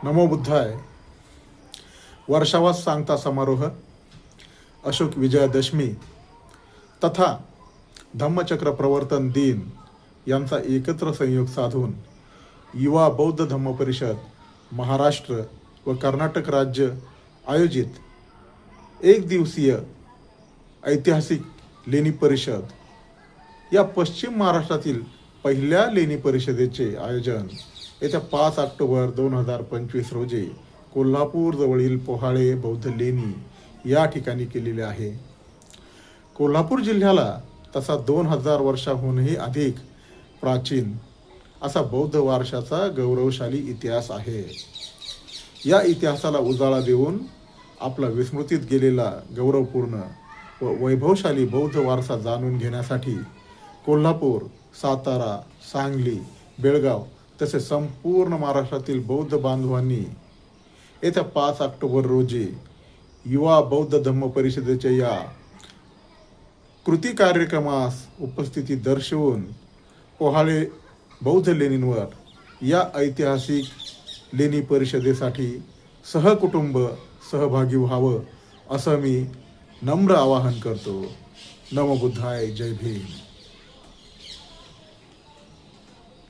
नमो बुद्धाय. वर्षावास सांगता समारोह, अशोक विजयादशमी तथा धम्मचक्र प्रवर्तन दिन यांचा एकत्र संयोग साधून युवा बौद्ध धम्म परिषद महाराष्ट्र व कर्नाटक राज्य आयोजित एक दिवसीय ऐतिहासिक लेणी परिषद या पश्चिम महाराष्ट्रातील पहिल्या लेणी परिषदेचे आयोजन येत्या 5 ऑक्टोबर 2025 रोजी कोल्हापूर जवळील पोहाळे बौद्ध लेणी या ठिकाणी केलेले आहे. कोल्हापूर जिल्ह्याला तसा 2000 वर्षाहूनही अधिक प्राचीन असा बौद्ध वारशाचा गौरवशाली इतिहास आहे. या इतिहासाला उजाळा देऊन आपला विस्मृतीत गेलेला गौरवपूर्ण व वैभवशाली बौद्ध वारसा जाणून घेण्यासाठी कोल्हापूर, सातारा, सांगली, बेळगाव तसेच संपूर्ण महाराष्ट्रातील बौद्ध बांधवांनी येत्या 5 ऑक्टोबर रोजी युवा बौद्ध धम्म परिषदेच्या या कृती कार्यक्रमास उपस्थिती दर्शवून पोहाळे बौद्ध लेणींवर या ऐतिहासिक लेणी परिषदेसाठी सहकुटुंब सहभागी व्हावं असं मी नम्र आवाहन करतो. नमो बुद्धाय. जय भीम.